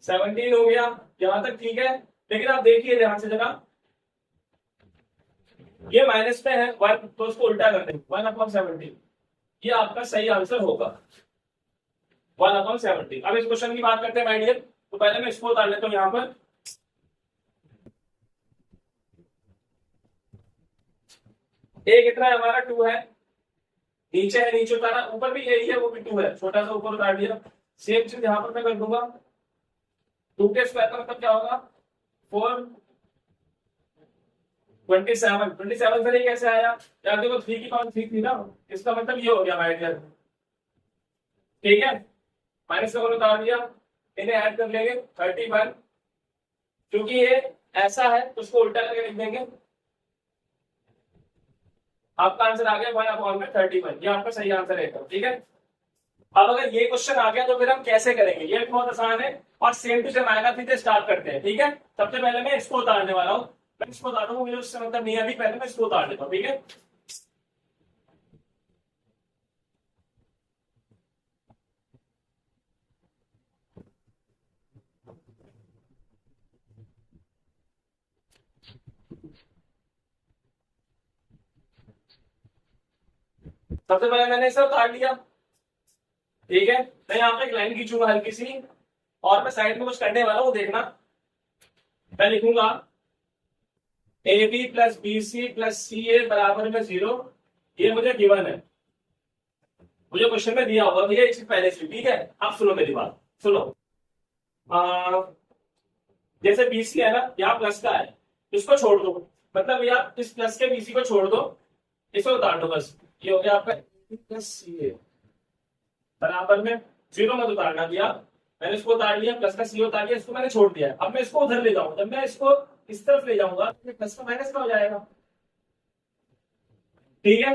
17 हो गया यहां तक, ठीक है। लेकिन आप देखिए ध्यान से जरा, ये माइनस में है 1 तो उसको उल्टा कर देंगे, 1/17, ये आपका सही आंसर होगा, 1/17। अब इस क्वेश्चन की बात करते हैं माय डियर, तो पहले मैं इसको उतार लेता हूं यहाँ पर, a कितना है हमारा 2 है, नीचे है, नीचे उतारा, ऊपर भी यही है, वो भी 2 है, छोटा सा ऊपर उतार दिया, सेम चीज यहाँ पर मैं कर दूंगा, 2 के स्क्वायर का मतलब क्या होगा 4, 27 से कैसे आया यार, देखो 3 की पावर 3 थी ना, इसका मतलब ये हो गया माय डियर, ठीक है, माइनस का उतार दिया, इन्हें ऐड कर लेंगे 31, क्योंकि ये ऐसा है तो उसको उल्टा करके लिख देंगे, आपका आंसर आ गया 1/31, ये आपका सही आंसर है, ठीक है। अब अगर ये क्वेश्चन आ गया तो फिर हम कैसे करेंगे, ये बहुत आसान है, और सेम टू सेम आएगा, फिर स्टार्ट करते हैं, ठीक है। सबसे पहले मैं इसको उतारने वाला हूँ, मैं इसको बता दूंगा, मुझे उससे मतलब नहीं है अभी, पहले मैं इसको उतार देता हूँ, ठीक है। सबसे पहले मैंने इसे उतार लिया, ठीक है। मैं यहाँ पे एक लाइन खींचूंगा हल्की सी, और मैं साइड में कुछ करने वाला हूँ, देखना। मैं लिखूंगा a B plus B c plus c a बराबर में 0। ये मुझे गिवन है, मुझे क्वेश्चन में दिया होगा भैया इससे पहले से, ठीक है। आप सुनो मेरी बात, सुनो। जैसे बी सी है ना, यहाँ प्लस का है, इसको छोड़ दो, मतलब भैया इस प्लस के बीसी को छोड़ दो, इसको उतार दो बस। ये हो गया आपका प्लस सी ए बराबर में 0 मत उतारना भैया। मैंने इसको उतार लिया, प्लस का सी उतार लिया, इसको मैंने छोड़ दिया। अब मैं इसको उधर ले जाऊंगा, जब मैं इसको इस तरफ ले जाऊंगा तो प्लस का माइनस का हो जाएगा, ठीक है।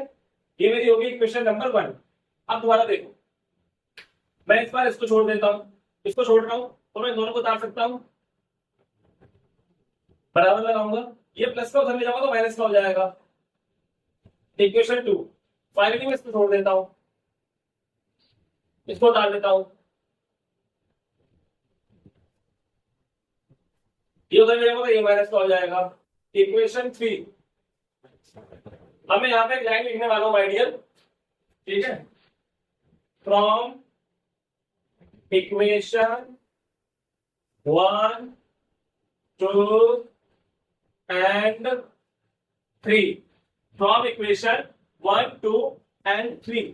ये मेरी होगी क्वेश्चन नंबर 1। अब दोबारा देखो, मैं इस बार इसको छोड़ देता हूँ, इसको छोड़ रहा हूँ, तो मैं दोनों को उतार सकता हूँ, बराबर लगाऊंगा। ये प्लस का उधर ले जाऊंगा तो माइनस का हो जाएगा। इक्वेशन 2 फाइनली मैं इसको छोड़ देता हूँ, इसको डाल देता हूँ, ये उधर ले जाऊंगा तो ये माइनस का हो जाएगा। इक्वेशन 3, अब मैं यहाँ पे एक लाइन लिखने वाला हूँ माय डियर, ठीक है। From equation 1 2 and 3, from equation 1 2 and 3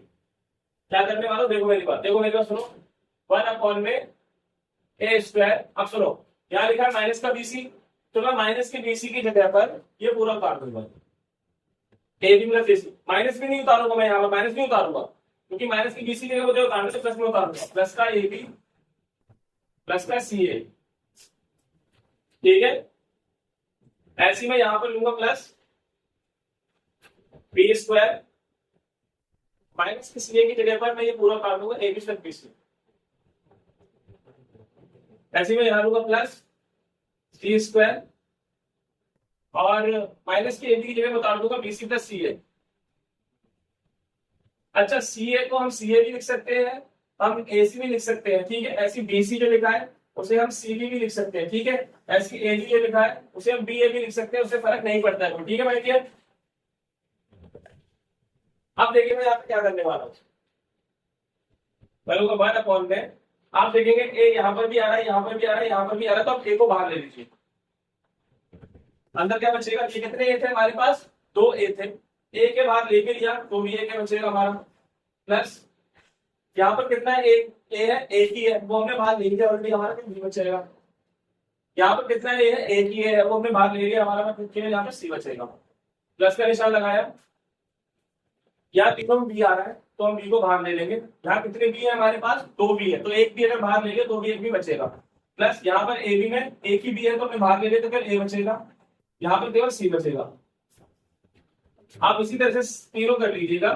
क्या करने वाला हूं, देखो मेरी बात, देखो मेरी बात सुनो। 1 अपॉन में ए स्क्वायर। अब सुनो, यहाँ लिखा है माइनस का बीसी, तो मैं माइनस के बीसी की जगह पर ये पूरा उतार दूंगा, A B plus B C. Minus भी नहीं उतारूंगा मैं, यहाँ पर माइनस नहीं उतारूंगा, क्योंकि माइनस की बीसी की जगह मुझे उतारने से प्लस में उतारूंगा, प्लस का ए बी प्लस का सी ए, ठीक है। ऐसी मैं यहां पर लूंगा प्लस बी स्क्वायर, माइनस के सी ए की जगह पर मैं ये पूरा काट दूंगा A B plus B C. ऐसे में यहां लूंगा प्लस सी स्क्वायर, और माइनस के ए बी की जगह बता दूंगा बी सी प्लस सी ए। अच्छा, सी ए को हम सी ए भी लिख सकते हैं, हम ए सी भी लिख सकते हैं, ठीक है। ऐसी बी सी जो लिखा है उसे हम सी बी भी लिख सकते हैं, ठीक है। ऐसी ए बी जो लिखा है उसे हम बी ए भी लिख सकते हैं, उससे फर्क नहीं पड़ता है, ठीक है भाई डियर। अब देखिए मैं यहाँ पे क्या करने वाला हूँ, वैल्यू का 1 अपॉन में आप देखेंगे ए यहाँ पर भी आ रहा है, यहाँ पर भी आ रहा है, यहाँ पर भी आ रहा है, तो आप ए को बाहर ले लीजिए। अंदर क्या बचेगा, ये कितने ए थे हमारे पास, 2 ए थे, ए के बाहर लेके लिया तो भी ए के बचेगा हमारा, प्लस यहाँ पर कितना है, ए है, एक ही है, वो हमने बाहर ले लिया ऑलरेडी, हमारा बी बचेगा। यहाँ पर कितना ए है, एक ही है, वो हमने बाहर ले लिया, हमारा यहाँ पर सी बचेगा। प्लस का निशान लगाया, यहाँ तीनों में बी आ रहा है तो हम बी को बाहर ले लेंगे। यहाँ कितने बी है हमारे पास, 2 बी है, तो एक बी अगर बाहर ले लिया तो भी एक भी बचेगा। प्लस यहाँ पर ए बी में एक ही बी है तो हमने बाहर ले लिया तो फिर ए बचेगा, यहाँ पर केवल सी बचेगा। आप इसी तरह से तीनों कर लीजिएगा।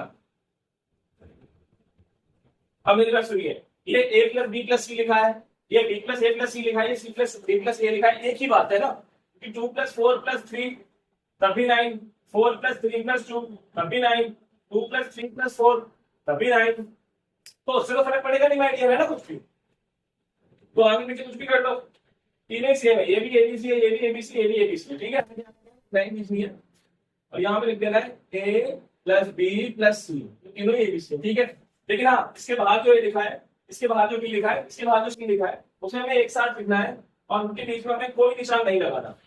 अब मेरी बात सुनिए, ये ए प्लस बी प्लस सी लिखा है, ये बी प्लस ए प्लस सी लिखा है, ये सी प्लस बी प्लस ए लिखा है, एक ही बात है ना, कि 2 + 4 + 3 तभी 9, 4 + 3 + 2 तभी 9, 2 + 3 + 4 तभी 9, तो उससे तो फर्क पड़ेगा नहीं, आइडिया है ना कुछ भी, तो आगे पीछे कुछ भी कर लो, तीनों सेम है, ये भी एबीसी है, ये भी एबीसी, ये भी एबीसी, ठीक है। लाइन लिखनी है और यहाँ पे लिख देना है ए प्लस बी प्लस सी, तीनों एबीसी है, ठीक है। लेकिन हाँ, इसके बाहर जो ये लिखा है, इसके बाहर जो बी लिखा है, इसके बाहर जो सी लिखा है, उसे हमें एक साथ लिखना है और उनके बीच में हमें कोई निशान नहीं लगाना,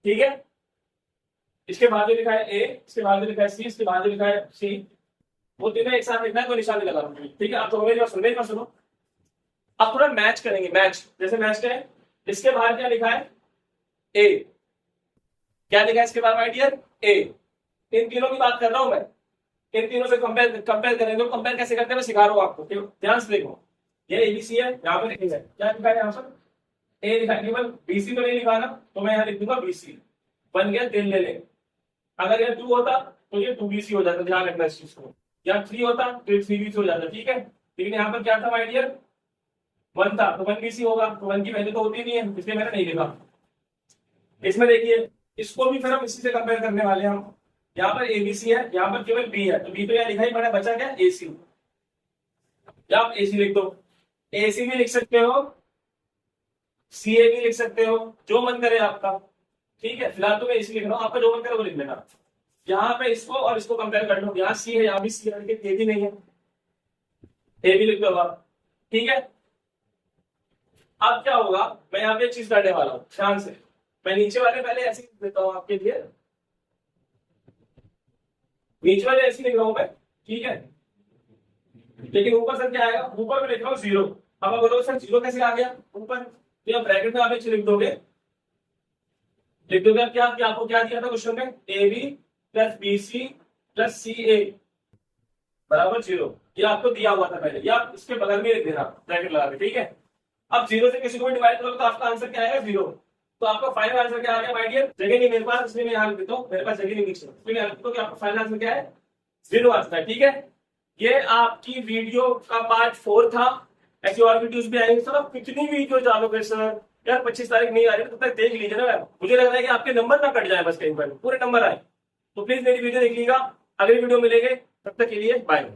ठीक है। इसके बाद जो लिखा है ए, इसके बाद जो लिखा है सी, इसके बाद जो लिखा है सी, वो तीनों एक साथ लिखना है, कोई निशान नहीं लगाना, ठीक है। आप तो मेरी बात सुनो, अब थोड़ा मैच करेंगे, मैच जैसे मैच करें। इसके बाहर क्या लिखा है, ए, क्या लिखा है इसके बाहर माय डियर, ए। इन तीनों की बात कर रहा हूं मैं, इन तीनों से कंपेयर करेंगे, तो कंपेयर कैसे करते हैं मैं सिखा रहा हूं आपको, ध्यान से देखो। ये एबीसी है, यहाँ पर ए है, क्या लिखा है यहाँ पर, ए लिखा है, केवल बीसी तो नहीं लिखा ना, तो मैं यहाँ लिख दूंगा बीसी, बन गया, दिल ले ले। अगर ये 2 होता तो ये 2BC हो जाता, ध्यान रखना इस चीज को। या 3 होता तो ये 3BC हो जाता, ठीक है। लेकिन यहाँ पर क्या था माय डियर, 1 था तो 1BC होगा, तो 1 की वैल्यू तो होती नहीं है, इसलिए मैंने नहीं लिखा। इसमें देखिए इसको भी फिर हम इसी से कंपेयर करने वाले हैं हम। यहाँ पर एबीसी है, यहाँ पर केवल बी है, तो बी तो यहाँ लिखा ही पड़ा, बचा क्या एसी, या आप एसी लिख दो। एसी भी लिख सकते हो, सीए भी लिख सकते हो, जो मन करे आपका। ठीक है, फिलहाल तो मैं एसी लिख रहा हूँ, आपका जो मन करे वो लिख लेना। यहाँ पे इसको और इसको कंपेयर कर लो, यहाँ सी है यहाँ भी सी है, ए भी नहीं है, ए भी लिख दो आप। ठीक है, अब क्या होगा, मैं यहाँ पे एक चीज करने वाला हूँ, ध्यान से। मैं नीचे वाले पहले ऐसे लिख देता हूँ आपके लिए, नीचे वाले ऐसे लिख रहा हूँ मैं, ठीक है। लेकिन ऊपर सर क्या आएगा, ऊपर मैं लिख रहा हूँ जीरो। अब आप बोलोगे सर जीरो कैसे आ गया ऊपर, तो आप ब्रैकेट में आप एक लिख दोगे, लिख दोगे आप क्या, आपको क्या दिया था क्वेश्चन में, a B plus B c plus c a बराबर जीरो, ये आपको दिया हुआ था पहले, या इसके बगल में लिख देना ब्रैकेट लगा के, ठीक है। अब जीरो से किसी को भी डिवाइड करोगे तो आपका आंसर क्या आएगा, जीरो। तो आपका फाइनल आंसर क्या आ गया माय डियर, जगह नहीं मेरे पास, इसलिए मैं यहाँ लिख देता हूँ, मेरे पास जगह नहीं लिख सकता, इसलिए मैं लिखता हूँ कि आपका फाइनल आंसर क्या है, जीरो आता है। ठीक है, ये आपकी वीडियो का पार्ट 4 था। ऐसी और वीडियोस भी आएंगे सर, आप कितनी वीडियो डालोगे सर, यार 25 तारीख नहीं आ रही, तब तक देख लीजिए ना, मुझे लग रहा है कि आपके नंबर ना कट जाए, बस कहीं पर पूरे नंबर आए। तो प्लीज मेरी वीडियो देख लीजिएगा, अगली वीडियो मिलेंगे, तब तक के लिए बाय।